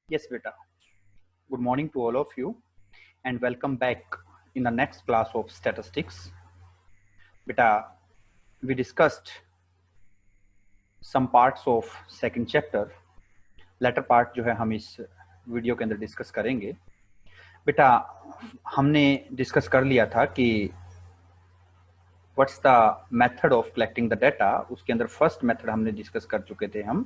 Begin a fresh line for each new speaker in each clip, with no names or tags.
Yes, beta. Good morning to all of you and welcome back in the next class of statistics. Beta, we discussed some parts of second chapter. Latter part जो है हम इस video के अंदर discuss करेंगे. बेटा, हमने discuss कर लिया था कि what's the method of collecting the data. उसके अंदर फर्स्ट मेथड हमने डिस्कस कर चुके थे हम,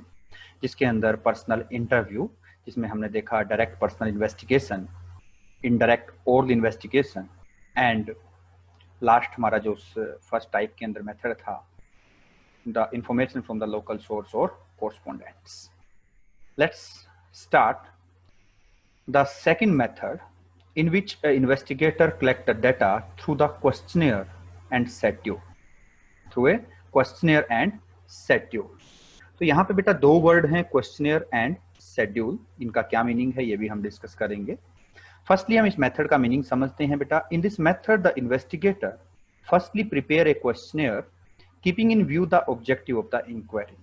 जिसके अंदर पर्सनल इंटरव्यू, जिसमें हमने देखा direct personal investigation, indirect oral investigation and last हमारा जो फर्स्ट टाइप के अंदर मेथड था the information from the local source और correspondents. Let's start the second method in which an investigator collect the data through the questionnaire and schedule. Through a questionnaire and schedule. तो यहाँ पे बेटा दो word हैं, questionnaire and schedule. इनका क्या meaning है ये भी हम डिस्कस करेंगे. फर्स्टली हम इस मेथड का मीनिंग समझते हैं बेटा. In this method the investigator firstly prepare a questionnaire keeping in view the objective of the inquiry.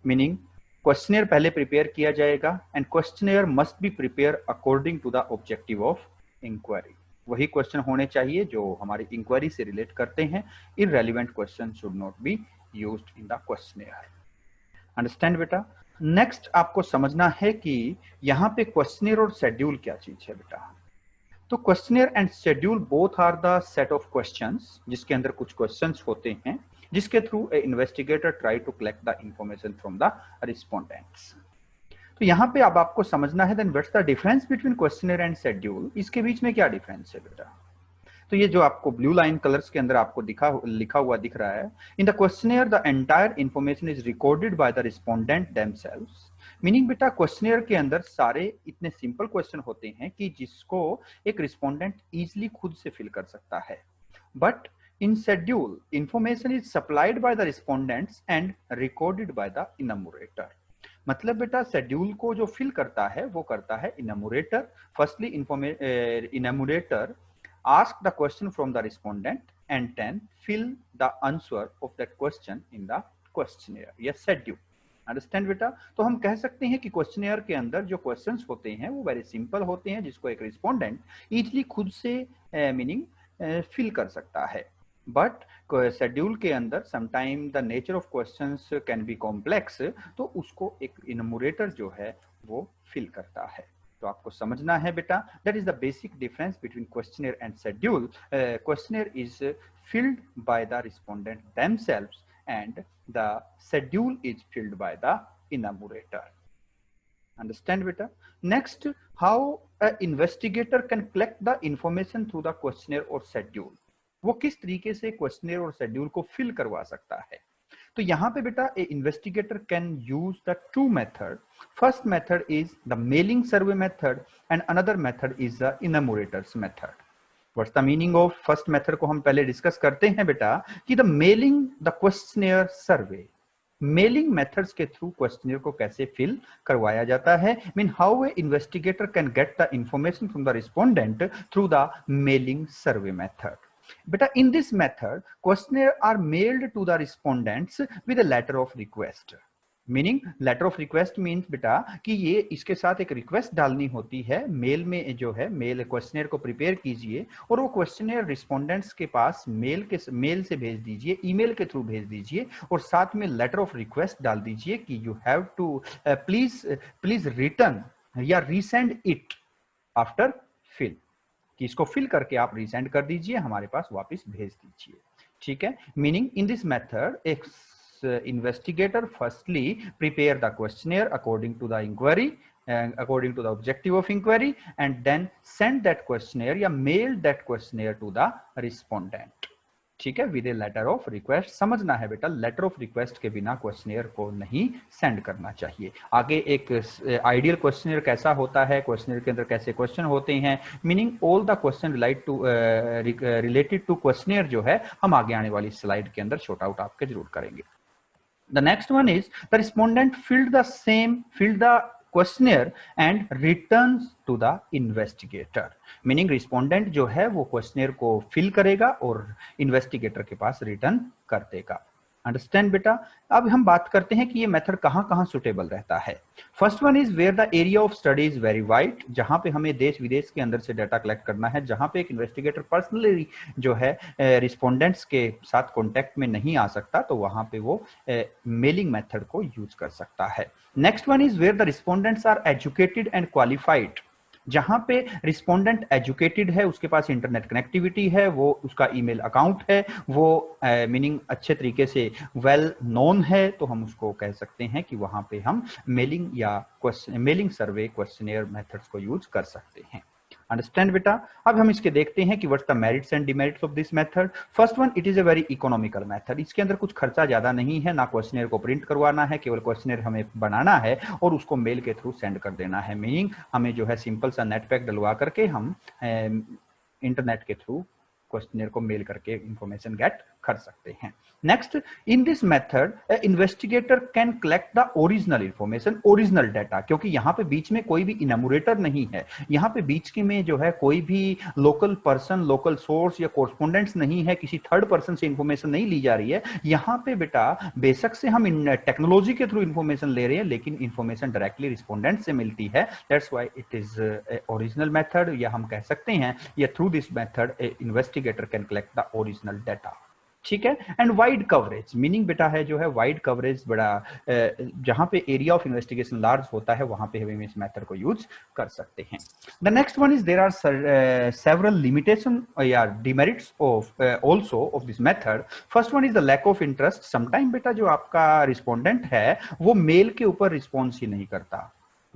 Meaning questionnaire पहले प्रिपेयर किया जाएगा and questionnaire must be prepare according to the objective of inquiry. वही question होने चाहिए जो हमारी inquiry से relate करते हैं. Irrelevant question should not be used in the questionnaire. Understand बेटा. नेक्स्ट आपको समझना है कि यहाँ पे क्वेश्चनियर और शेड्यूल क्या चीज है बेटा. तो questionnaire and schedule both are the set of questions जिसके अंदर कुछ क्वेश्चंस होते हैं जिसके through a investigator try to collect the information from the respondents. तो यहाँ पे अब आपको समझना है then what's the difference between questionnaire and schedule. इसके बीच में क्या डिफरेंस है बेटा. तो ये जो आपको ब्लू लाइन कलर्स के अंदर आपको लिखा हुआ दिख रहा है, इन the questionnaire the entire information is recorded by the respondent themselves. Meaning बेटा क्वेश्चनियर के अंदर सारे इतने सिंपल क्वेश्चन होते हैं कि जिसको एक रिस्पोंडेंट इजीली खुद से फिल कर सकता है. But in schedule information is supplied by the respondents and recorded by the enumerator. मतलब बेटा शेड्यूल को जो फिल करता है वो करता है enumerator. Firstly enumerator ask the question from the respondent and then fill the answer of that question in the questionnaire. Yes, schedule. Understand बेटा. तो हम कह सकते हैं कि क्वेश्चनियर के अंदर जो क्वेश्चंस होते हैं वो वेरी सिंपल होते हैं जिसको एक रिस्पोंडेंट इजीली खुद से मीनिंग फिल कर सकता है. बट शेड्यूल के अंदर sometime the nature of questions can be complex, तो उसको एक इनमरेटर जो है वो फिल करता है. तो आपको समझना है बेटा that is the basic difference between questionnaire and schedule. Questionnaire is filled by the respondent themselves and the schedule is filled by the enumerator. Understand बेटा. Next, how a investigator can collect the information through the questionnaire और schedule. वो किस तरीके से questionnaire और schedule को fill करवा सकता है. तो यहाँ पे बेटा a investigator can use the two method. First method is the mailing survey method and another method is the enumerators method. What's the meaning of first method को हम पहले डिस्कस करते हैं बेटा कि the mailing the questionnaire survey. Mailing methods के through questionnaire को कैसे फिल करवाया जाता है. Mean how a investigator can get the information from the respondent through the mailing survey method. Beta, in this method, questionnaire are mailed to the respondents with a letter of request. Meaning, letter of request means बेटा कि ये इसके साथ एक request डालनी होती है. Mail में जो है मेल क्वेश्चनियर को प्रिपेयर कीजिए और वो क्वेश्चनियर रिस्पोंडेंट्स के पास मेल से भेज दीजिए, ईमेल के थ्रू भेज दीजिए और साथ में लेटर ऑफ रिक्वेस्ट डाल दीजिए कि you have to please return या रीसेंड इट आफ्टर फिल, कि इसको फिल करके आप रीसेंड कर दीजिए, हमारे पास वापस भेज दीजिए. ठीक है. मीनिंग इन दिस मेथड एक investigator firstly prepare the questionnaire according to the inquiry, according to the objective of inquiry and then send that questionnaire या mail that questionnaire to the respondent. ठीक है. With a letter of request. समझना है बेटा letter of request के बिना questionnaire को नहीं सेंड करना चाहिए. आगे एक आइडियल क्वेश्चनियर कैसा होता है, क्वेश्चनियर के अंदर कैसे क्वेश्चन होते हैं, meaning all the question related to questionnaire जो है हम आगे आने वाली स्लाइड के अंदर शॉर्ट आउट आपके जरूर करेंगे. The next one is the respondent filled the questionnaire and returns to the investigator. Meaning respondent जो है वो क्वेश्चनियर को फिल करेगा और इन्वेस्टिगेटर के पास रिटर्न कर देगा. अंडरस्टैंड बेटा। अब हम बात करते हैं कि ये मेथड कहाँ कहाँ सुटेबल रहता है। First one is where the area of study is very wide, जहां पे हमें देश विदेश के अंदर से डाटा कलेक्ट करना है, जहां पे एक इन्वेस्टिगेटर पर्सनली जो है रिस्पोंडेंट्स के साथ कॉन्टेक्ट में नहीं आ सकता, तो वहां पे वो मेलिंग मेथड को यूज कर सकता है। Next one is where the respondents are educated and qualified, जहां पे रिस्पोंडेंट एजुकेटेड है, उसके पास इंटरनेट कनेक्टिविटी है, वो उसका ईमेल अकाउंट है, वो मीनिंग अच्छे तरीके से वेल नोन है, तो हम उसको कह सकते हैं कि वहां पे हम मेलिंग या मेलिंग सर्वे क्वेश्चनियर मेथड्स को यूज कर सकते हैं। अंडरस्टैंड बेटा। अब हम इसके देखते हैं कि what's the merits and demerits of this method. First one, it is a very economical method. इसके अंदर कुछ खर्चा ज्यादा नहीं है, ना क्वेश्चनियर को प्रिंट करवाना है, केवल क्वेश्चनियर हमें बनाना है और उसको मेल के थ्रू सेंड कर देना है। मीनिंग हमें जो है सिंपल सा नेट पैक डलवा करके हम इंटरनेट के थ्रू क्वेश्चनियर को मेल करके इंफॉर्मेशन गेट कर सकते हैं। Next, in this method investigator can collect the original information, original data, क्योंकि यहाँ पे बीच में कोई भी इनमोरेटर नहीं है, यहाँ पे बीच के में जो है कोई भी लोकल पर्सन, लोकल सोर्स या कोरस्पोंडेंट्स नहीं है, किसी थर्ड पर्सन से इंफॉर्मेशन नहीं ली जा रही है। यहाँ पे बेटा बेशक से हम टेक्नोलॉजी के थ्रू इंफॉर्मेशन ले रहे हैं, लेकिन इंफॉर्मेशन डायरेक्टली रिस्पोंडेंट से मिलती है। That's why it is original method, या हम कह सकते हैं या through this method investigator can collect the original data. ठीक है। एंड वाइड कवरेज, मीनिंग बेटा है जो है वाइड कवरेज, बड़ा जहां पे एरिया ऑफ इन्वेस्टिगेशन लार्ज होता है वहां पे हम इस मेथड को यूज कर सकते हैं। The next one is there are several limitation या demerits of also of this method. First one is the lack of interest. Sometime बेटा जो आपका रिस्पोंडेंट है वो मेल के ऊपर रिस्पॉन्स ही नहीं करता,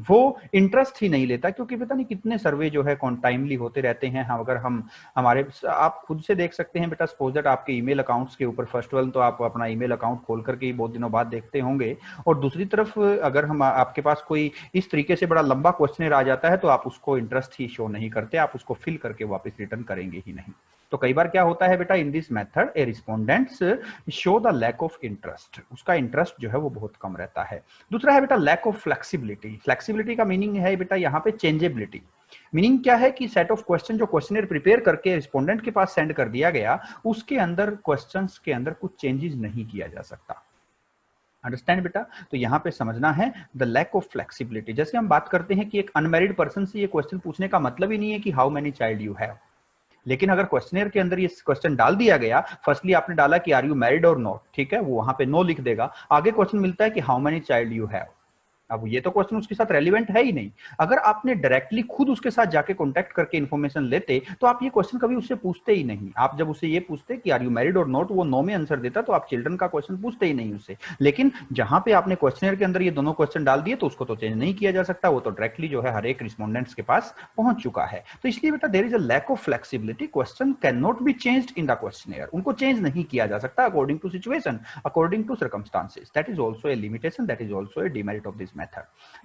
वो इंटरेस्ट ही नहीं लेता, क्योंकि पता नहीं कितने सर्वे जो है टाइमली होते रहते हैं। हम अगर हम हमारे आप खुद से देख सकते हैं बेटा, सपोज दैट आपके ईमेल अकाउंट्स के ऊपर फर्स्ट वन तो आप अपना ईमेल अकाउंट खोल करके ही बहुत दिनों बाद देखते होंगे, और दूसरी तरफ अगर हम आपके पास कोई इस तरीके से बड़ा लंबा क्वेश्चन आ जाता है तो आप उसको इंटरेस्ट ही शो नहीं करते, आप उसको फिल करके वापस रिटर्न करेंगे ही नहीं। तो कई बार क्या होता है बेटा, in this method a respondents show the lack of interest, उसका इंटरेस्ट जो है वो बहुत कम रहता है। दूसरा है बेटा लैक ऑफ फ्लेक्सिबिलिटी। फ्लेक्सिबिलिटी का मीनिंग है बेटा यहाँ पे चेंजेबिलिटी। मीनिंग क्या है कि सेट ऑफ क्वेश्चन जो क्वेश्चनर प्रिपेयर करके रिस्पोंडेंट के पास सेंड कर दिया गया, उसके अंदर क्वेश्चंस के अंदर कुछ चेंजेस नहीं किया जा सकता। अंडरस्टैंड बेटा। तो यहां पे समझना है द लैक ऑफ फ्लेक्सिबिलिटी। जैसे हम बात करते हैं कि एक अनमैरिड पर्सन से ये क्वेश्चन पूछने का मतलब ही नहीं है कि how many child you have, लेकिन अगर क्वेश्चनर के अंदर ये क्वेश्चन डाल दिया गया, फर्स्टली आपने डाला कि आर यू मैरिड और नॉट, ठीक है, वो वहां पे नो लिख देगा, आगे क्वेश्चन मिलता है कि how many child you have. अब ये तो क्वेश्चन उसके साथ रेलिवेंट है ही नहीं। अगर आपने डायरेक्टली खुद उसके साथ जाके कांटेक्ट करके इन्फॉर्मेशन लेते तो आप ये क्वेश्चन कभी उससे पूछते ही नहीं। आप जब उससे ये पूछते कि आर यू मैरिड और नॉट, वो नो में आंसर देता, तो आप चिल्ड्रन का क्वेश्चन पूछते ही नहीं उससे। लेकिन जहां पे आपने क्वेश्चनर के अंदर ये दोनों क्वेश्चन डाल दिए तो उसको तो चेंज नहीं किया जा सकता, वो तो डायरेक्टली जो है हर एक रिस्पोंडेंट्स के पास पहुंच चुका है। तो इसलिए बेटा there is a lack of flexibility, question can not be changed in the questionnaire, उनको चेंज नहीं किया जा सकता according to situation, according to circumstances. That is also a limitation, that is also a demerit of this method.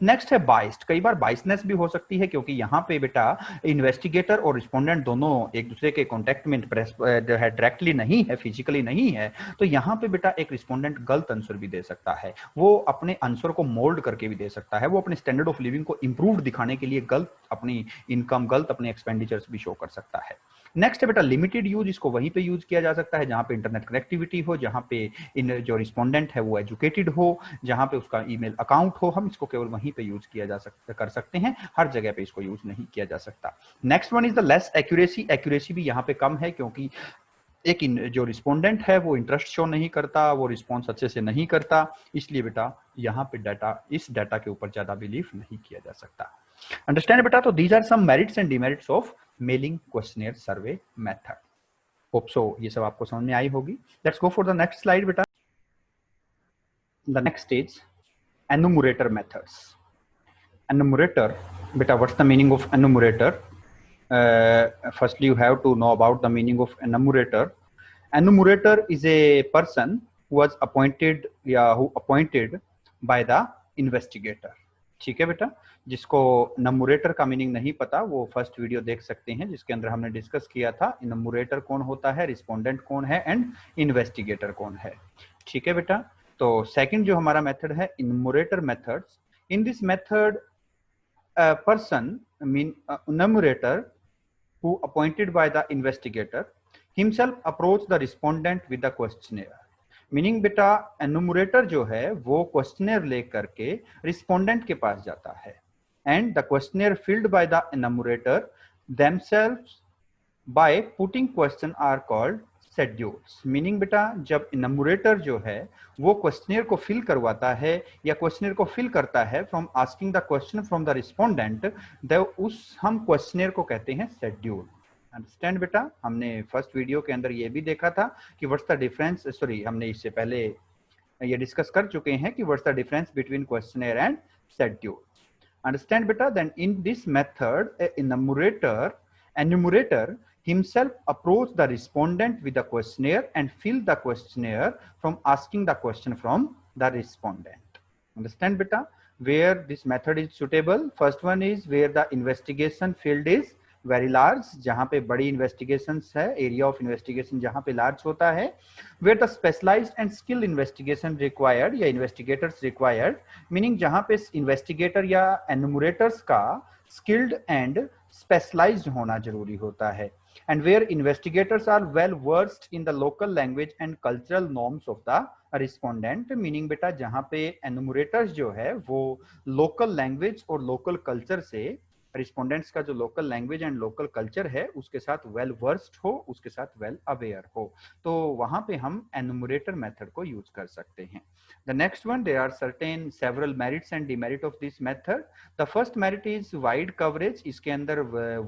Next है biased. कई बार बाइसनेस भी हो सकती है, क्योंकि यहाँ पे बेटा इन्वेस्टिगेटर और रिस्पोंडेंट दोनों एक दूसरे के कांटेक्ट में जो है डायरेक्टली नहीं है, फिजिकली नहीं है, तो यहाँ पे बेटा एक रिस्पोंडेंट गलत आंसर भी दे सकता है, वो अपने आंसर को मोल्ड करके भी दे सकता है, वो अपने स्टैंडर्ड ऑफ लिविंग को इंप्रूव दिखाने के लिए गलत अपनी इनकम, गलत अपने एक्सपेंडिचर्स भी शो कर सकता है। नेक्स्ट है बेटा लिमिटेड यूज। इसको वहीं पे यूज किया जा सकता है जहां पे इंटरनेट कनेक्टिविटी हो, जहां पे इन जो रिस्पोंडेंट है वो एजुकेटेड हो, जहां पे उसका ईमेल अकाउंट हो, हम इसको केवल वहीं पे यूज किया जा सकता कर सकते हैं, हर जगह पे इसको यूज नहीं किया जा सकता। Next one is the less accuracy. Accuracy भी यहाँ पे कम है, क्योंकि एक जो रिस्पोंडेंट है वो इंटरेस्ट शो नहीं करता, वो रिस्पॉन्स अच्छे से नहीं करता, इसलिए बेटा यहाँ पे डाटा, इस डाटा के ऊपर ज्यादा बिलीव नहीं किया जा सकता। अंडरस्टैंड बेटा। तो these are some merits and demerits of mailing questionnaire survey method. Hope so ये सब आपको समझ में आई होगी। Let's go for the next slide बेटा। The next is enumerator methods. Enumerator, beta, what's the meaning of enumerator? Firstly, you have to know about the meaning of enumerator. Enumerator is a person who was appointed या who appointed by the investigator. ठीक है बेटा, जिसको नम्बरेटर का meaning नहीं पता वो first video देख सकते हैं, जिसके अंदर हमने डिस्कस किया था नम्बरेटर कौन होता है, रिस्पोंडेंट कौन है एंड इन्वेस्टिगेटर कौन है। ठीक है बेटा। तो सेकंड जो हमारा मेथड है enumerator methods. In this method a person, enumerator, who appointed by the investigator himself approach the respondent with the questionnaire. Meaning बेटा एनुमरेटर जो है वो क्वेश्चनर लेकर के रिस्पोंडेंट के पास जाता है and the questionnaire filled by the enumerator themselves by putting question are called schedules। Meaning बेटा जब एनुमरेटर जो है वो क्वेश्चनर को फिल करवाता है या क्वेश्चनर को फिल करता है from asking the question from the respondent, उस हम क्वेश्चनर को कहते हैं शेड्यूल। अंडरस्टैंड बेटा, हमने फर्स्ट वीडियो के अंदर ये भी देखा था कि व्हाट्स द डिफरेंस, सॉरी हमने इससे पहले ये डिस्कस कर चुके हैं कि what's the difference between questionnaire and schedule. Understand beta, then in this method enumerator himself approach the respondent with the questionnaire and fill the questionnaire from asking the question from the respondent। Understand beta, where this method is suitable? First one is where the investigation field is very large, जहां पे बड़ी investigations है, area of investigation जहां पे large होता है। Where the specialised and skilled investigation required या investigators required, meaning जहां पे इन्वेस्टिगेटर या एनुमरेटर्स का स्किल्ड एंड स्पेशलाइज्ड होना जरूरी होता है। And where investigators are well versed in the local language and cultural norms of the respondent, meaning बेटा जहां पे एनुमरेटर्स जो है वो लोकल लैंग्वेज और लोकल कल्चर से, रिस्पोंडेंट्स का जो local language and local culture है उसके साथ वेल वर्स्ड हो, उसके साथ वेल अवेयर हो, तो वहां पे हम एनुमरेटर मेथड को यूज कर सकते हैं। The next one, there are certain several merits and demerit of this method. The first merit is wide coverage, इसके अंदर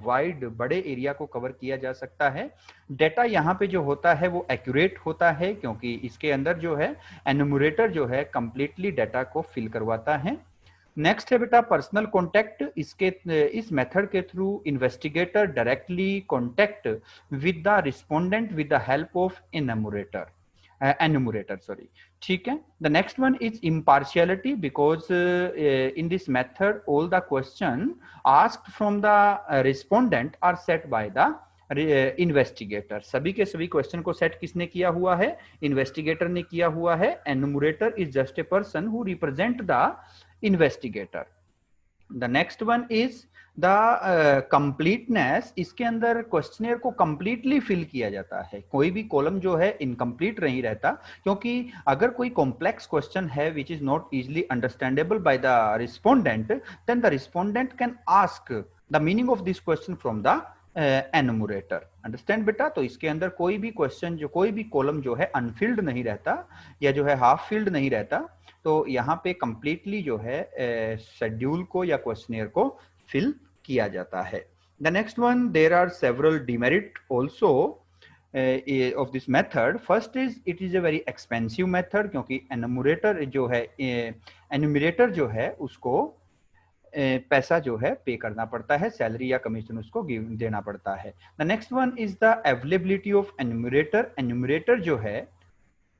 वाइड बड़े एरिया को कवर किया जा सकता है। डेटा यहाँ पे जो होता है वो एक्यूरेट होता है क्योंकि इसके अंदर जो है एनुमरेटर जो है कंप्लीटली डेटा को फिल करवाता है। नेक्स्ट है बेटा पर्सनल कॉन्टेक्ट, इस मेथड के through investigator directly contact with the respondent with the help of enumerator sorry, ठीक है। The next one is impartiality, because in this method all the question asked from the respondent are set by the investigator. सभी के सभी question को set किसने किया हुआ है? इन्वेस्टिगेटर ने किया हुआ है। एनुमरेटर is just a person who represent the investigator. The next one is the completeness, इसके अंदर क्वेश्चनर को कंप्लीटली फिल किया जाता है, कोई भी कॉलम जो है इनकम्प्लीट नहीं रहता, क्योंकि अगर कोई कॉम्प्लेक्स क्वेश्चन है which is not easily understandable by the respondent, then the respondent can ask the meaning of this question from the enumerator. Understand बेटा, तो इसके अंदर कोई भी क्वेश्चन जो कोई भी कॉलम जो है अनफिल्ड नहीं रहता या जो है हाफ फिल्ड नहीं रहता, तो यहाँ पे कंप्लीटली जो है शेड्यूल को या क्वेश्चनियर को फिल किया जाता है। The next one, there are several demerit also of this method. First is it is a very expensive method, क्योंकि एनुमरेटर जो है एनुमरेटर जो है उसको पैसा जो है पे करना पड़ता है, सैलरी या कमीशन उसको देना पड़ता है। The next one is the availability of एनुमरेटर, एनुमरेटर जो है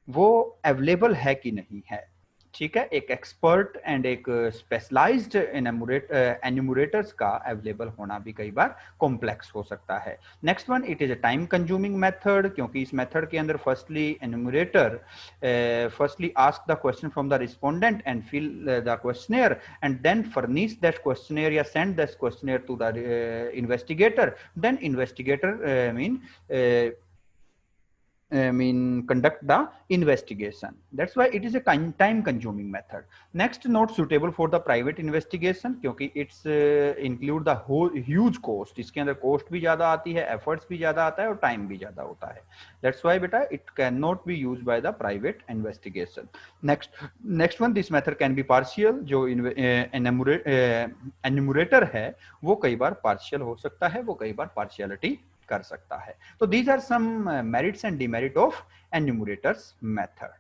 वो अवेलेबल है कि नहीं है, ठीक है। एक एक्सपर्ट एंड एक स्पेशलाइज्ड एनुमरेटर्स का अवेलेबल होना भी कई बार कॉम्प्लेक्स हो सकता है। Next one, it is a time consuming method, क्योंकि इस मेथड के अंदर firstly enumerator firstly ask the question from the respondent and fill the questionnaire and then furnish that questionnaire या send that questionnaire to the investigator, then investigator conduct the investigation. That's why it is a time consuming method. Next, not suitable for the private investigation, क्योंकि it's include the whole huge cost, इसके अंदर cost भी ज्यादा आती है, efforts भी ज्यादा आता है और time भी ज्यादा होता है। That's why बेटा it cannot be used by the private investigation. Next one, this method can be partial, जो enumerator है वो कई बार partial हो सकता है, वो कई बार partiality कर सकता है। तो these are some merits and demerit of enumerators method.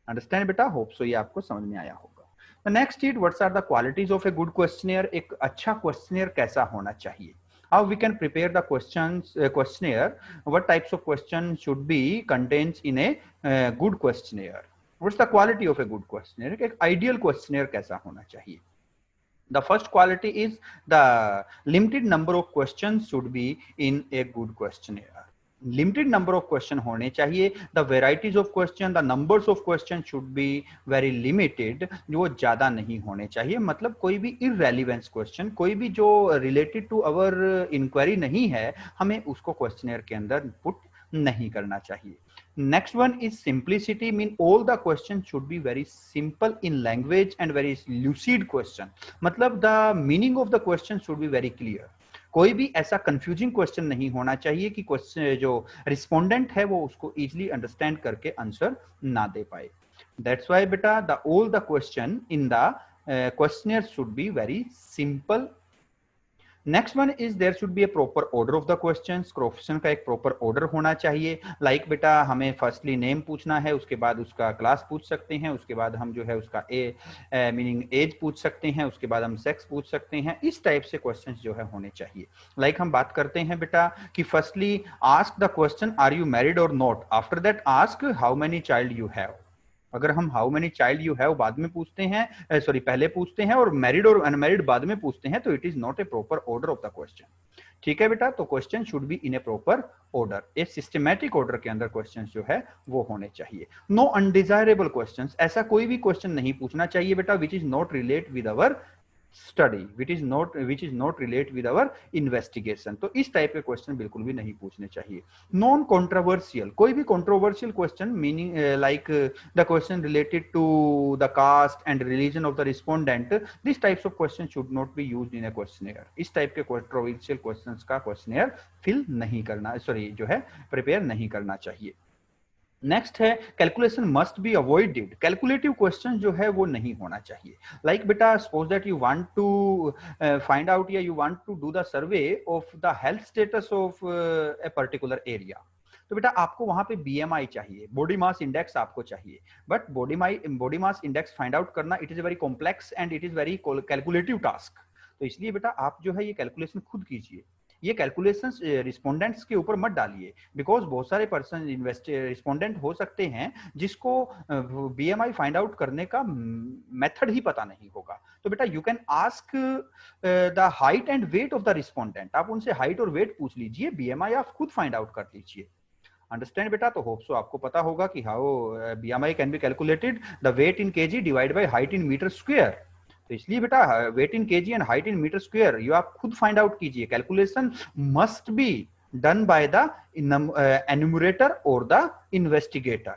Understand बेटा? Hope so ये आपको समझ में आया होगा। The next is what are the qualities of a good questionnaire? एक अच्छा questionnaire कैसा होना चाहिए? How we can prepare the questionnaire? What types of questions should be contained in a good questionnaire? What's the quality of a good questionnaire? एक ideal questionnaire कैसा होना चाहिए? The first quality is the limited number of questions should be in a good questionnaire. Limited number of question होने चाहिए। The varieties of question, the numbers of question should be very limited. जो ज़्यादा नहीं होने चाहिए, मतलब कोई भी irrelevant question, कोई भी जो related to our inquiry नहीं है, हमें उसको questionnaire के अंदर put नहीं करना चाहिए। Next one is simplicity, mean all the questions should be very simple in language and very lucid question. मतलब the meaning of the question should be very clear. कोई भी ऐसा कंफ्यूजिंग क्वेश्चन नहीं होना चाहिए कि क्वेश्चन जो रिस्पोंडेंट है वो उसको इजीली अंडरस्टैंड करके आंसर ना दे पाए. दैट्स व्हाई बेटा the all the question in the questionnaire should be very simple. Next one is there should be a proper order of the questions. Question का एक प्रॉपर ऑर्डर होना चाहिए. Like बेटा हमें फर्स्टली नेम पूछना है, उसके बाद उसका क्लास पूछ सकते हैं, उसके बाद हम जो है उसका मीनिंग एज पूछ सकते हैं, उसके बाद हम सेक्स पूछ सकते हैं. इस टाइप से क्वेश्चंस जो है होने चाहिए. लाइक हम बात करते हैं बेटा कि firstly ask the question are you married और not. After that ask how many child you have. अगर हम how many child you have बाद में पूछते हैं, सॉरी पहले पूछते हैं और मैरिड और अनमैरिड बाद में पूछते हैं, तो it is not a proper order of the question. ठीक है बेटा, तो question should be in a proper order. A systematic order के अंदर क्वेश्चन जो है वो होने चाहिए. No undesirable question. ऐसा कोई भी क्वेश्चन नहीं पूछना चाहिए बेटा which is not relate with our study, which is not relate with our investigation. तो इस टाइप के क्वेश्चन बिल्कुल भी नहीं पूछने चाहिए. नॉन कंट्रोवर्शियल, कोई भी controversial question meaning like the question related to the caste and religion of the respondent, this types of question should not be used in a questionnaire. इस टाइप के कंट्रोवर्शियल क्वेश्चंस का questionnaire fill नहीं करना, sorry जो है prepare नहीं करना चाहिए. नेक्स्ट है calculation must be avoided. Calculative question जो है वो नहीं होना चाहिए. लाइक बेटा suppose that you want to find out या you want to do the survey of the health status of a particular area. तो बेटा आपको वहां पे बीएमआई चाहिए, बॉडी मास इंडेक्स आपको चाहिए. But body mass index find out करना it is a very complex and it is very calculative task. तो इसलिए बेटा आप जो है ये कैलकुलेशन खुद कीजिए. ये कैलकुलेशंस रिस्पोंडेंट्स के ऊपर मत डालिए, बिकॉज बहुत सारे पर्सन रिस्पोंडेंट हो सकते हैं जिसको बीएमआई फाइंड आउट करने का मेथड ही पता नहीं होगा. तो बेटा you can ask the height and weight of the respondent. आप उनसे हाइट और वेट पूछ लीजिए, बीएमआई आप खुद फाइंड आउट कर लीजिए. अंडरस्टैंड बेटा. तो होप सो आपको पता होगा कि how BMI can be calculated. The weight in KG divide by height in metre square. तो इसलिए बेटा weight in KG and height in metre square ये आप खुद फाइंड आउट कीजिए. Calculation must be done by the enumerator और the investigator.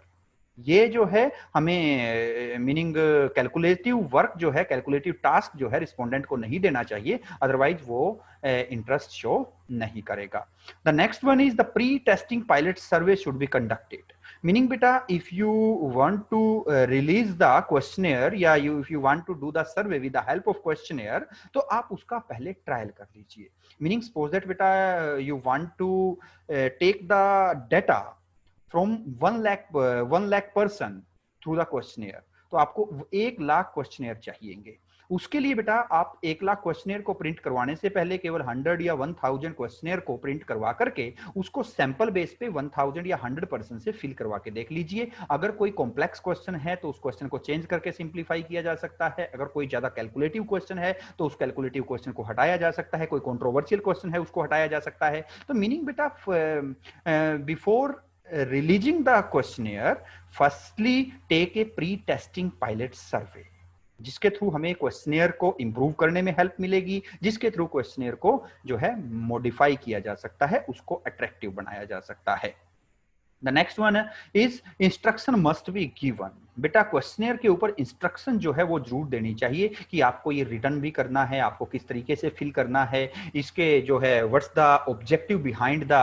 ये जो है हमें मीनिंग कैलकुलेटिव वर्क जो है, कैलकुलेटिव टास्क जो है रिस्पोंडेंट को नहीं देना चाहिए, अदरवाइज वो इंटरेस्ट शो नहीं करेगा. The next one is the pre testing pilot survey should be conducted. Meaning बेटा if you want to release the questionnaire या if you want to do the survey with the help of questionnaire, तो आप उसका पहले trial कर लीजिए. Meaning suppose that बेटा you want to take the data from 1 lakh person through the questionnaire. तो आपको 1 लाख क्वेश्चनेयर चाहिएंगे. उसके लिए बेटा आप 1 लाख क्वेश्चनेयर को प्रिंट करवाने से पहले केवल 100 या 1000 क्वेश्चनेयर को प्रिंट करवा करके उसको सैंपल बेस पे 1000 या 100% से फिल करवा के देख लीजिए. अगर कोई कॉम्प्लेक्स क्वेश्चन है तो उस क्वेश्चन को चेंज करके सिंप्लीफाई किया जा सकता है. अगर कोई ज्यादा कैलकुलेटिव क्वेश्चन है तो उस कैलकुलेटिव क्वेश्चन को हटाया जा सकता है. कोई कंट्रोवर्शियल क्वेश्चन है उसको हटाया जा सकता है. तो मीनिंग बेटा before releasing the questionnaire, firstly take a pre-testing pilot survey, जिसके थ्रू हमें क्वेश्चनेयर को इंप्रूव करने में हेल्प मिलेगी, जिसके थ्रू क्वेश्चनेयर को जो है मॉडिफाई किया जा सकता है, उसको अट्रैक्टिव बनाया जा सकता है. The next one is instruction must be given. बेटा क्वेश्चनेयर के ऊपर इंस्ट्रक्शन जो है वो जरूर देनी चाहिए कि आपको ये रिटर्न भी करना है, आपको किस तरीके से फिल करना है, इसके जो है what's the objective behind the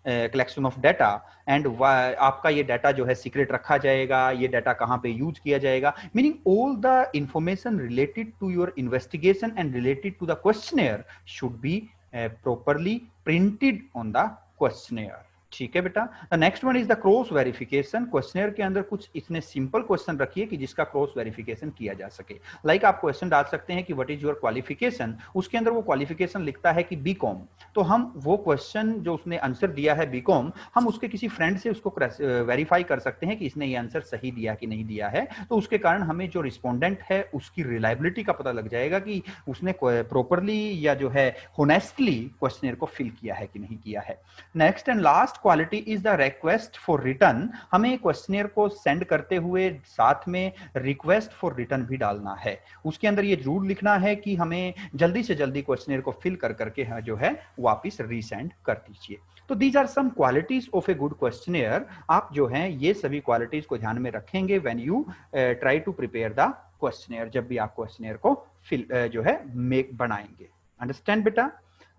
collection of data, and आपका ये डाटा जो है सीक्रेट रखा जाएगा, ये डाटा कहाँ पे यूज किया जाएगा. Meaning all the information related to your investigation and related to the questionnaire should be properly printed on the questionnaire. ठीक है बेटा. The next one is the cross verification. Questionnaire के अंदर कुछ इतने सिंपल क्वेश्चन रखिए कि जिसका क्रॉस वेरिफिकेशन किया जा सके. लाइक आप क्वेश्चन डाल सकते हैं कि व्हाट इज योर क्वालिफिकेशन. उसके अंदर वो क्वालिफिकेशन लिखता है कि बीकॉम. तो हम वो क्वेश्चन जो उसने आंसर दिया है बीकॉम, हम उसके किसी फ्रेंड से उसको वेरीफाई कर सकते हैं कि इसने ये आंसर सही दिया कि नहीं दिया है. तो उसके कारण हमें जो रिस्पोंडेंट है उसकी रिलायबिलिटी का पता लग जाएगा कि उसने प्रॉपरली या जो है होनेस्टली क्वेश्चनेयर को फिल किया है कि नहीं किया है. Next and last last quality is the request for return. हमें क्वेश्चनियर को सेंड करते हुए साथ में रिक्वेस्ट फॉर रिटर्न भी डालना है। उसके अंदर ये जरूर लिखना है कि हमें जल्दी से जल्दी क्वेश्चनियर को फिल कर करके जो है वापस रीसेंड कर दीजिए। तो these are some qualities of a good questionnaire. आप जो है ये सभी क्वालिटीज को ध्यान में रखेंगे when you try to prepare the questionnaire, जब भी आप क्वेश्चनियर को फिल जो है मेक बनाएंगे। अंडरस्टैंड बेटा?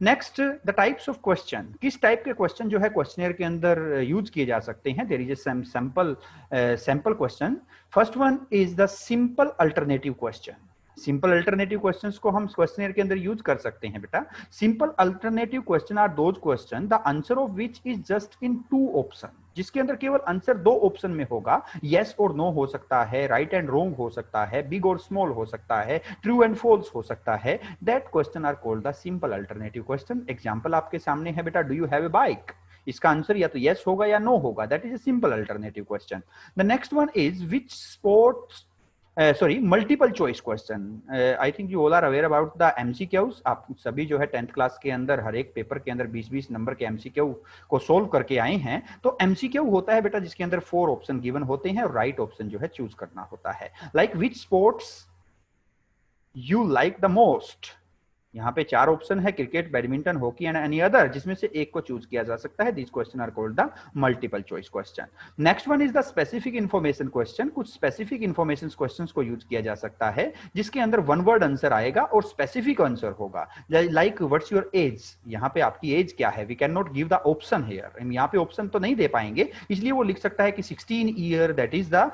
Next, the types of question. किस टाइप के क्वेश्चन जो है क्वेश्चनियर के अंदर यूज किए जा सकते हैं? There is a sample question. First one is the simple alternative question. Simple alternative questions को हम क्वेश्चनियर के अंदर यूज कर सकते हैं बेटा। Simple alternative question are those question the answer of which is just in 2 option, जिसके अंदर केवल आंसर 2 ऑप्शन में होगा। यस और नो हो सकता है, राइट एंड रॉन्ग हो सकता है, बिग और स्मॉल हो सकता है, ट्रू एंड फॉल्स हो सकता है। That question are called the simple alternative question. Example आपके सामने है बेटा, do you have a bike? इसका आंसर या तो यस होगा या नो होगा। That is a simple alternative question. The next one is which sports multiple choice question. I think you all are aware about the MCQs. आप सभी जो है 10th क्लास के अंदर हर एक पेपर के अंदर 20-20 नंबर के एमसीक्यू को सोल्व करके आए हैं। तो एमसीक्यू होता है बेटा जिसके अंदर 4 ऑप्शन गिवन होते हैं और राइट ऑप्शन जो है चूज करना होता है। Like which sports you like the most. यहाँ पे 4 ऑप्शन है, cricket, badminton, hockey and any other, जिसमें से एक को चूज किया जा सकता है। This question are called the multiple choice question. Next one is the specific information question. कुछ स्पेसिफिक इन्फॉर्मेशन क्वेश्चंस को यूज किया जा सकता है जिसके अंदर 1 वर्ड आंसर आएगा और स्पेसिफिक आंसर होगा। लाइक व्हाट्स योर एज, यहाँ पे आपकी एज क्या है? We can not give the option here, हम यहाँ पे ऑप्शन तो नहीं दे पाएंगे, इसलिए वो लिख सकता है कि 16 year. That is the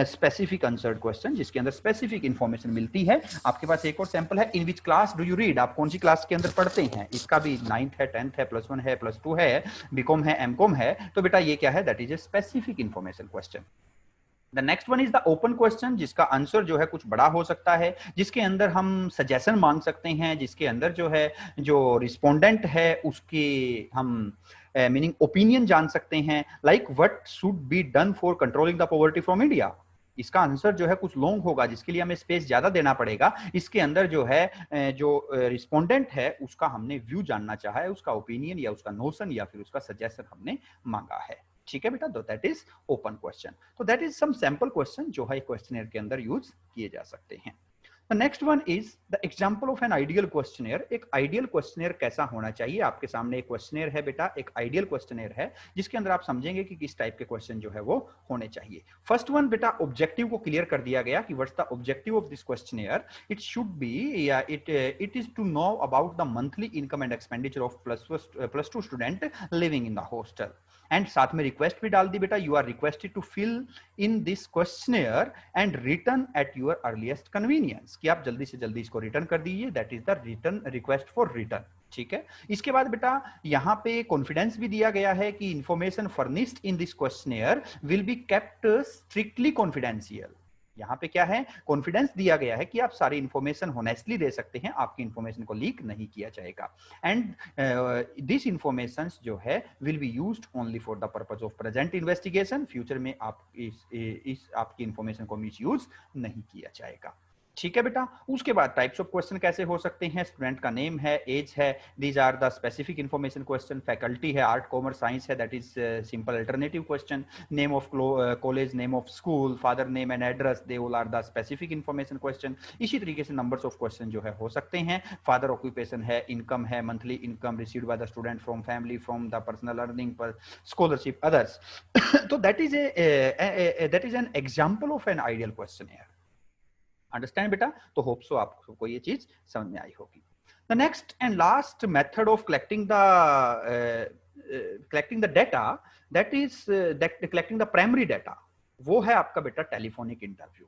specific answer question जिसके अंदर स्पेसिफिक इन्फॉर्मेशन मिलती है। आपके पास एक और सैंपल है, in which class do you read. आप कौन सी क्लास के अंदर पढ़ते हैं? इसका भी 9th है, 10th है, +1 है, +2 है, बीकॉम है, एमकॉम है। तो बेटा ये क्या है? That is a specific information question. The next one is the open question, जिसका आंसर जो है कुछ बड़ा हो सकता है, जिसके अंदर हम सजेशन मांग सकते हैं, जिसके अंदर जो है जो रिस्पोंडेंट है उसके हम मीनिंग ओपिनियन जान सकते हैं। Like what should be done for controlling the poverty from India. इसका आंसर जो है कुछ लॉन्ग होगा, जिसके लिए हमें स्पेस ज्यादा देना पड़ेगा। इसके अंदर जो है जो रिस्पोंडेंट है उसका हमने व्यू जानना चाहा है, उसका ओपिनियन या उसका नोशन या फिर उसका सजेशन हमने मांगा है। ठीक है बेटा, तो दैट इज ओपन क्वेश्चन। तो that is some sample question जो है क्वेश्चनियर के अंदर यूज किए जा सकते हैं। The next one is the example of an ideal questionnaire. एक आइडियल क्वेश्चनियर कैसा होना चाहिए? आपके सामने एक क्वेश्चनियर है बेटा, एक आइडियल क्वेश्चनियर है जिसके अंदर आप समझेंगे कि किस टाइप के क्वेश्चन जो है वो होने चाहिए। फर्स्ट वन बेटा, ऑब्जेक्टिव को क्लियर कर दिया गया कि what's the objective of this questionnaire. It should be या it is to know about the monthly income and expenditure of +2 student living in the hostel. And साथ में रिक्वेस्ट भी डाल दी बेटा, you are requested to fill in this questionnaire and return at your earliest convenience, कि आप जल्दी से जल्दी इसको रिटर्न कर दीजिए। That is the return request for return. ठीक है, इसके बाद बेटा यहाँ पे कॉन्फिडेंस भी दिया गया है कि information furnished in this questionnaire will be kept strictly confidential. यहाँ पे क्या है? कॉन्फिडेंस दिया गया है कि आप सारी इंफॉर्मेशन होनेस्टली दे सकते हैं, आपकी इंफॉर्मेशन को लीक नहीं किया जाएगा। एंड दिस इंफॉर्मेशन जो है will be used only for the purpose of present investigation. Future में आप इस आपकी इंफॉर्मेशन को मिस यूज नहीं किया जाएगा। ठीक है बेटा, उसके बाद टाइप्स ऑफ क्वेश्चन कैसे हो सकते हैं? स्टूडेंट का नेम है, एज है, these are the specific information question. Faculty है, आर्ट, कॉमर्स, साइंस है, that is simple alternative question. Name of college, name of school, father name and address, they all are the specific information question. इसी तरीके से numbers of question जो है हो सकते हैं। फादर ऑक्यूपेशन है, इनकम है, monthly income received by the student from family, from the personal earning, पर स्कॉलरशिप, अदर्स। तो that is an example of an ideal questionnaire. Understand बेटा? तो होप सो आपको ये चीज समझ में आई होगी। The next and last method of collecting the data, that is collecting the primary data, वो है आपका बेटा telephonic interview.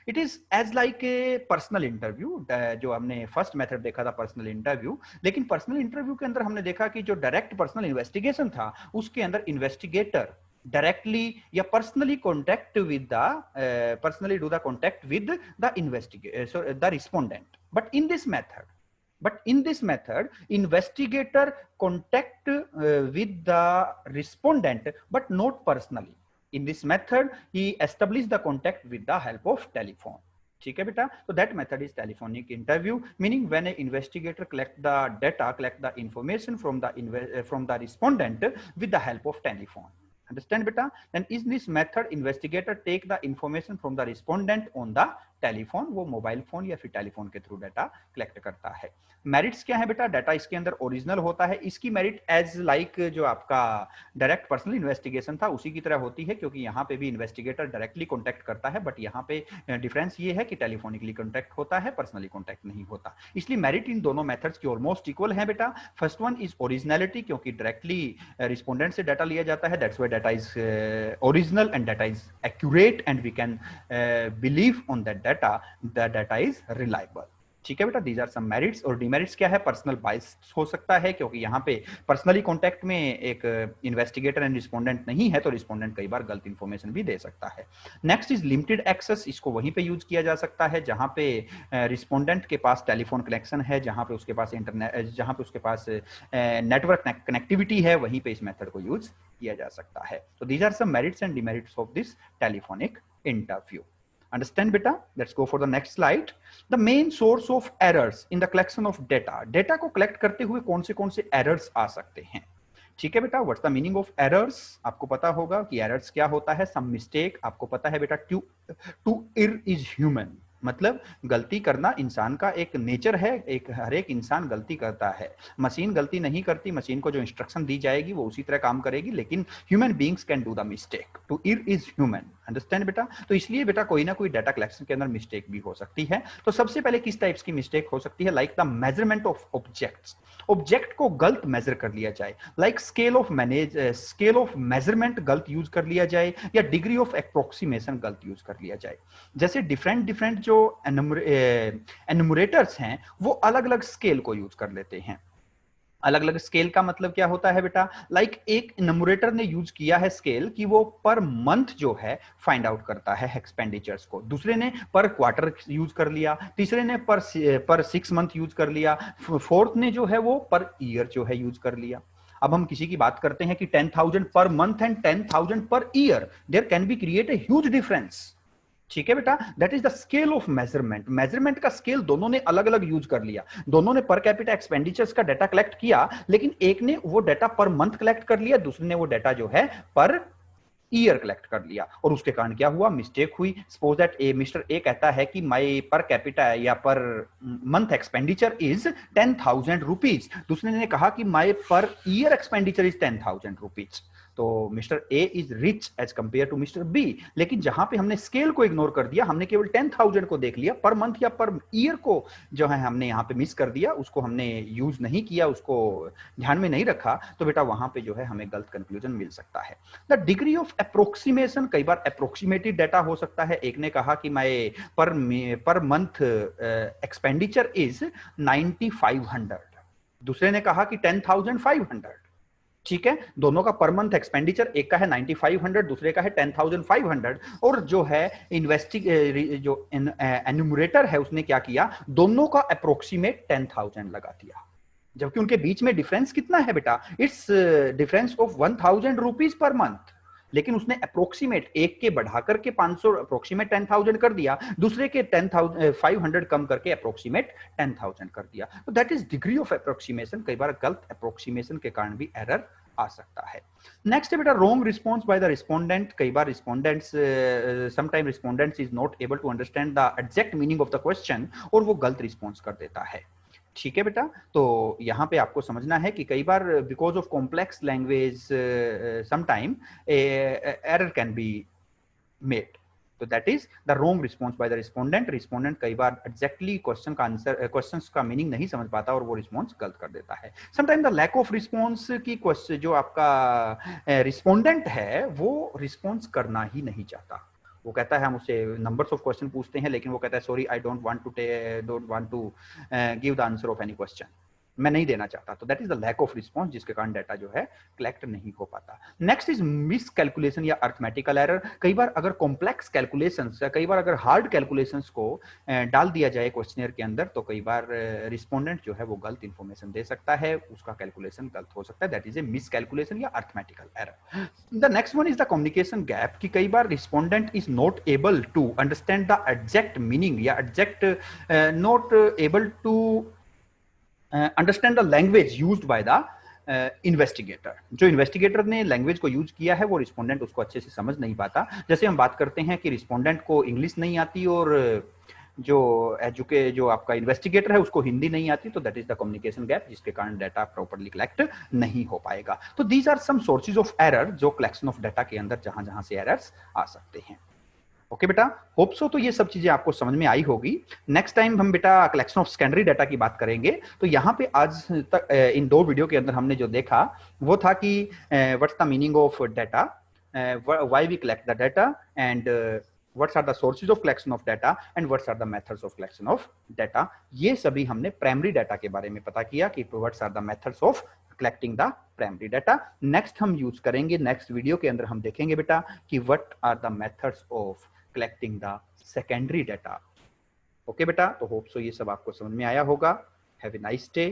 It is as like a personal interview. जो हमने फर्स्ट मेथड देखा था पर्सनल इंटरव्यू, लेकिन पर्सनल इंटरव्यू के अंदर हमने देखा कि जो डायरेक्ट पर्सनल इन्वेस्टिगेशन था उसके अंदर इन्वेस्टिगेटर directly या personally contact with the personally do the contact with the investigator, so the respondent. But in this method investigator contact with the respondent but not personally. In this method he established the contact with the help of telephone. ठीक है बेटा, तो that method is telephonic interview, meaning when A investigator collect the information from the respondent with the help of telephone. Understand beta? Then in this method investigator take the information from the respondent on the telephone, वो mobile phone या फिर telephone के through data collect करता है। Merits क्या है बेटा? Data इसके अंदर ओरिजिनल होता है। इसकी मेरिट एज लाइक जो आपका डायरेक्ट पर्सनल इन्वेस्टिगेशन था उसी की तरह होती है, क्योंकि यहाँ पे भी इन्वेस्टिगेटर डायरेक्टली कॉन्टैक्ट करता है, बट यहाँ पे डिफरेंस ये है कि टेलीफोनिकली कॉन्टैक्ट होता है, पर्सनली कॉन्टैक्ट नहीं होता। इसलिए मेरिट इन दोनों मेथड्स की ऑलमोस्ट इक्वल है बेटा। फर्स्ट वन इज ओरिजिनलिटी, क्योंकि डायरेक्टली रिस्पोंडेंट से डाटा लिया जाता है, that's why data is original and data is accurate and we can believe on that data, the data is reliable. ठीक है बेटा, दीज आर सम मेरिट्स। और demerits क्या है? पर्सनल बाइस हो सकता है, क्योंकि यहाँ पे पर्सनली कॉन्टैक्ट में एक इन्वेस्टिगेटर एंड रिस्पोंडेंट नहीं है, तो रिस्पोंडेंट कई बार गलत इंफॉर्मेशन भी दे सकता है। नेक्स्ट इज लिमिटेड एक्सेस, इसको वहीं पे यूज किया जा सकता है जहां पे रिस्पोंडेंट के पास टेलीफोन कनेक्शन है, जहां पे उसके पास इंटरनेट, जहां पे उसके पास नेटवर्क कनेक्टिविटी है, वहीं पे इस मेथड को यूज किया जा सकता है। तो these are some merits and demerits of this telephonic interview. Understand beta? Let's go for the next slide. The main source of errors in the collection of data. Data को collect करते हुए कौन से errors आ सकते हैं? ठीक है बेटा, what's the meaning of errors? आपको पता होगा कि एरर्स क्या होता है। सम मिस्टेक, आपको पता है बेटा, टू इर इज ह्यूमन, मतलब गलती करना इंसान का एक नेचर है, हर एक इंसान गलती करता है। मशीन गलती नहीं करती, मशीन को जो इंस्ट्रक्शन दी जाएगी वो उसी तरह काम करेगी, लेकिन human beings can do the mistake. To err is human, understand बेटा? तो इसलिए बेटा कोई ना कोई डाटा कलेक्शन के अंदर मिस्टेक भी हो सकती है। तो सबसे पहले किस टाइप्स की मिस्टेक हो सकती है? Like the measurement of objects, object को गलत मेजर कर लिया जाए। लाइक स्केल ऑफ मेजरमेंट गलत यूज कर लिया जाए, या डिग्री ऑफ एप्रोक्सीमेशन गलत यूज कर लिया जाए। जैसे डिफरेंट जो एनुमरेटर्स हैं वो अलग अलग स्केल को यूज कर लेते हैं। अलग अलग स्केल का मतलब क्या होता है बेटा? लाइक एक एनुमरेटर ने यूज किया है स्केल कि वो पर मंथ जो है फाइंड आउट करता है एक्सपेंडिचर्स को, दूसरे ने पर क्वार्टर यूज कर लिया, तीसरे ने पर 6 मंथ यूज कर लिया, फोर्थ ने जो है वो पर ईयर जो है यूज कर लिया। अब हम किसी की बात करते हैं कि 10,000 per month and 10,000 per year, there can be create a huge difference. ठीक है बेटा, that is the scale of measurement. Measurement का स्केल दोनों ने अलग अलग यूज कर लिया, दोनों ने पर कैपिटा एक्सपेंडिचर्स का डाटा कलेक्ट किया, लेकिन एक ने वो डाटा पर मंथ कलेक्ट कर लिया, दूसरे ने वो डाटा जो है पर ईयर कलेक्ट कर लिया, और उसके कारण क्या हुआ? मिस्टेक हुई। सपोज दैट मिस्टर ए कहता है कि माय पर कैपिटा या per month expenditure is 10,000 rupees, दूसरे ने कहा कि my per year expenditure is 10,000 rupees. तो mister A is rich as compare to mister B, लेकिन जहां पे हमने स्केल को इग्नोर कर दिया, हमने केवल 10,000 को देख लिया, पर मंथ या पर ईयर को जो है हमने यहाँ पे मिस कर दिया, उसको हमने यूज नहीं किया, उसको ध्यान में नहीं रखा, तो बेटा वहां पे जो है हमें गलत कंक्लूजन मिल सकता है। द डिग्री ऑफ अप्रोक्सीमेशन, कई बार अप्रोक्सीमेटेड डाटा हो सकता है। एक ने कहा कि मैं पर मंथ एक्सपेंडिचर इज 9,500, दूसरे ने कहा कि 10,500। ठीक है, दोनों का पर मंथ एक्सपेंडिचर, एक का है 9,500, दूसरे का है 10,500, और जो है जो एन्यूमरेटर है उसने क्या किया? दोनों का अप्रोक्सीमेट 10,000 लगा दिया, जबकि उनके बीच में डिफरेंस कितना है बेटा? It's difference of 1,000 rupees per month, लेकिन उसने अप्रोक्सीमेट एक के बढ़ाकर के 500 अप्रोक्सीमेट 10,000 कर दिया, दूसरे के 10,500 कम करके अप्रोक्सीमेट 10,000 कर दिया। तो that is degree of approximation. कई बार गलत अप्रोक्सीमेशन के कारण भी एरर आ सकता है। नेक्स्ट है बेटा wrong response by the respondent. कई बार respondents sometime respondents is not able to understand the exact meaning of the question, और वो गलत रिस्पॉन्स कर देता है। ठीक है बेटा, तो यहाँ पे आपको समझना है कि कई बार because of complex language sometime error can be made. तो that is the wrong response by the respondent. Respondent कई बार एग्जैक्टली क्वेश्चन का आंसर, क्वेश्चन का मीनिंग नहीं समझ पाता और वो रिस्पॉन्स गलत कर देता है। Sometime the lack of response की क्वेश्चन, जो आपका रिस्पोंडेंट है वो रिस्पॉन्स करना ही नहीं चाहता। वो कहता है हम उससे नंबर्स ऑफ क्वेश्चन पूछते हैं, लेकिन वो कहता है sorry I don't want to give the answer of any question. मैं नहीं देना चाहता, तो that is the lack of response, जिसके कारण डाटा जो है कलेक्ट नहीं हो पाता। नेक्स्ट इज मिस कैलकुलेशन या अर्थमेटिकल एरर। कई बार अगर कॉम्प्लेक्स कैलकुलेशंस या कई बार अगर हार्ड कैलकुलेशंस को डाल दिया जाए क्वेश्चनर के अंदर, तो कई बार रिस्पोंडेंट जो है वो गलत इंफॉर्मेशन दे सकता है, उसका कैलकुलेशन गलत हो सकता है, that is a miscalculation या arithmetical error. The next one is the communication gap, कि कई बार respondent is not able to understand the exact meaning या exact not able to understand the language used by the investigator. जो investigator ने language को use किया है वो रिस्पोंडेंट उसको अच्छे से समझ नहीं पाता। जैसे हम बात करते हैं कि रिस्पोंडेंट को इंग्लिश नहीं आती और जो आपका इन्वेस्टिगेटर है उसको हिंदी नहीं आती, तो that is the communication gap, जिसके कारण डाटा प्रॉपर्ली कलेक्ट नहीं हो पाएगा। तो these are some sources of error जो कलेक्शन ऑफ डाटा के अंदर जहां जहां से एरर्स आ सकते हैं। ओके बेटा, होप सो तो ये सब चीजें आपको समझ में आई होगी। नेक्स्ट टाइम हम बेटा कलेक्शन ऑफ सेकेंडरी डाटा की बात करेंगे। तो यहाँ पे आज तक इन 2 वीडियो के अंदर हमने जो देखा वो था कि what's the meaning of data, why we collect the data, and what's are the sources of collection of data, and what's are the methods of collection of data. ये सभी हमने प्राइमरी डाटा के बारे में पता किया कि what's are the methods of collecting the primary data. Next हम यूज करेंगे, नेक्स्ट वीडियो के अंदर हम देखेंगे बेटा कि what are the methods of collecting the secondary data। Okay बेटा, तो होप सो ये सब आपको समझ में आया होगा। Have a nice day,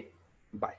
bye.